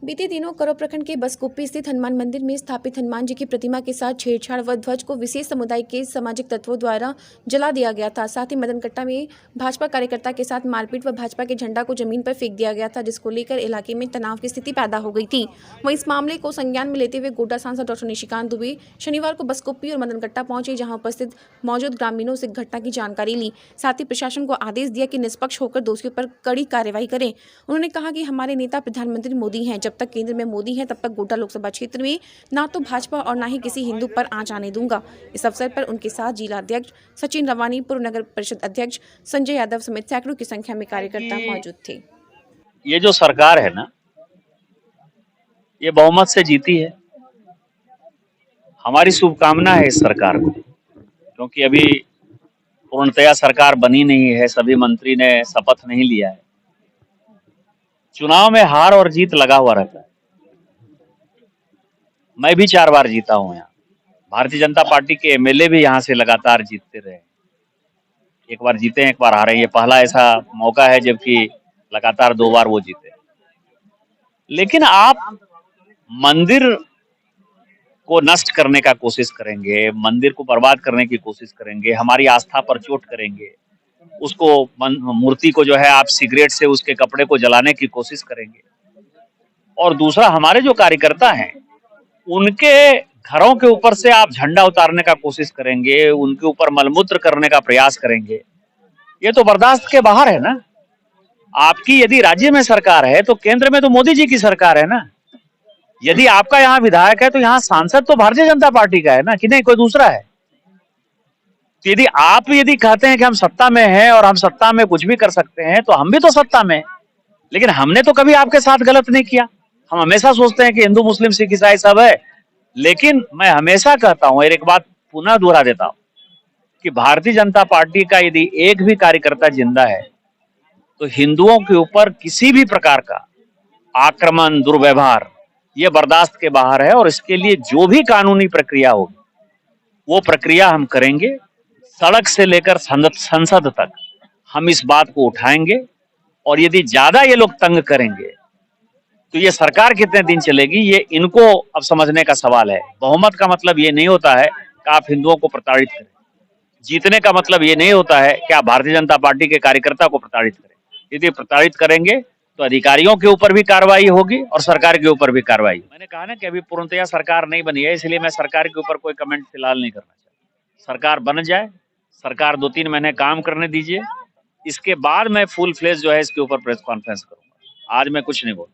बीते दिनों करौ प्रखंड के बसकुप्पी स्थित हनुमान मंदिर में स्थापित हनुमान जी की प्रतिमा के साथ छेड़छाड़ व ध्वज को विशेष समुदाय के सामाजिक तत्वों द्वारा जला दिया गया था। साथ ही मदनकट्टा में भाजपा कार्यकर्ता के साथ मारपीट व भाजपा के झंडा को जमीन पर फेंक दिया गया था, जिसको लेकर इलाके में तनाव की स्थिति पैदा हो गई थी। वहीं इस मामले को संज्ञान में लेते हुए गोड्डा सांसद डॉक्टर निशिकांत दुबे शनिवार को बसकुप्पी और मदनकट्टा पहुंचे, जहां उपस्थित मौजूद ग्रामीणों से घटना की जानकारी ली। साथ ही प्रशासन को आदेश दिया कि निष्पक्ष होकर दोषियों पर कड़ी कार्रवाई करें। उन्होंने कहा कि हमारे नेता प्रधानमंत्री मोदी हैं, जब तक केंद्र में मोदी है तब तक गोड्डा लोकसभा क्षेत्र में ना तो भाजपा और ना ही किसी हिंदू पर आंच आने दूंगा। इस अवसर पर उनके साथ जिला अध्यक्ष सचिन रवानी, पूर्व नगर परिषद अध्यक्ष संजय यादव समेत सैकड़ों की संख्या में कार्यकर्ता मौजूद थे। ये जो सरकार है ना, ये बहुमत से जीती है। हमारी शुभकामना है इस सरकार को, क्योंकि अभी पूर्णतया सरकार बनी नहीं है, सभी मंत्री ने शपथ नहीं लिया है। चुनाव में हार और जीत लगा हुआ रहता है। मैं भी 4 बार जीता हूं यहाँ। भारतीय जनता पार्टी के एमएलए भी यहाँ से लगातार जीतते रहे। एक बार जीते हैं, एक बार हारे। ये पहला ऐसा मौका है जबकि लगातार 2 बार वो जीते। लेकिन आप मंदिर को नष्ट करने का कोशिश करेंगे, मंदिर को बर्बाद करने की कोशिश करेंगे, हमारी आस्था पर चोट करेंगे, उसको मूर्ति को जो है आप सिगरेट से उसके कपड़े को जलाने की कोशिश करेंगे। और दूसरा, हमारे जो कार्यकर्ता हैं उनके घरों के ऊपर से आप झंडा उतारने का कोशिश करेंगे, उनके ऊपर मलमूत्र करने का प्रयास करेंगे। ये तो बर्दाश्त के बाहर है ना। आपकी यदि राज्य में सरकार है तो केंद्र में तो मोदी जी की सरकार है ना। यदि आपका यहाँ विधायक है तो यहाँ सांसद तो भारतीय जनता पार्टी का है ना, कि नहीं कोई दूसरा है। तो यदि आप कहते हैं कि हम सत्ता में हैं और हम सत्ता में कुछ भी कर सकते हैं, तो हम भी तो सत्ता में हैं। लेकिन हमने तो कभी आपके साथ गलत नहीं किया। हम हमेशा सोचते हैं कि हिंदू मुस्लिम सिख ईसाई सब है। लेकिन मैं हमेशा कहता हूं, एक बात पुनः दोहरा देता हूं, कि भारतीय जनता पार्टी का यदि एक भी कार्यकर्ता जिंदा है तो हिंदुओं के ऊपर किसी भी प्रकार का आक्रमण, दुर्व्यवहार, ये बर्दाश्त के बाहर है। और इसके लिए जो भी कानूनी प्रक्रिया होगी वो प्रक्रिया हम करेंगे। सड़क से लेकर संसद तक हम इस बात को उठाएंगे। और यदि ज्यादा ये लोग तंग करेंगे तो ये सरकार कितने दिन चलेगी, ये इनको अब समझने का सवाल है। बहुमत का मतलब ये नहीं होता है कि आप हिंदुओं को प्रताड़ित करें। जीतने का मतलब ये नहीं होता है कि आप भारतीय जनता पार्टी के कार्यकर्ता को प्रताड़ित करें। यदि प्रताड़ित करेंगे तो अधिकारियों के ऊपर भी कार्रवाई होगी और सरकार के ऊपर भी कार्रवाई। मैंने कहा ना कि अभी पूर्णतया सरकार नहीं बनी है, इसलिए मैं सरकार के ऊपर कोई कमेंट फिलहाल नहीं करना चाहता। सरकार बन जाए, सरकार 2-3 महीने काम करने दीजिए, इसके बाद मैं फुल फ्लेज जो है इसके ऊपर प्रेस कॉन्फ्रेंस करूंगा। आज मैं कुछ नहीं बोलूंगा।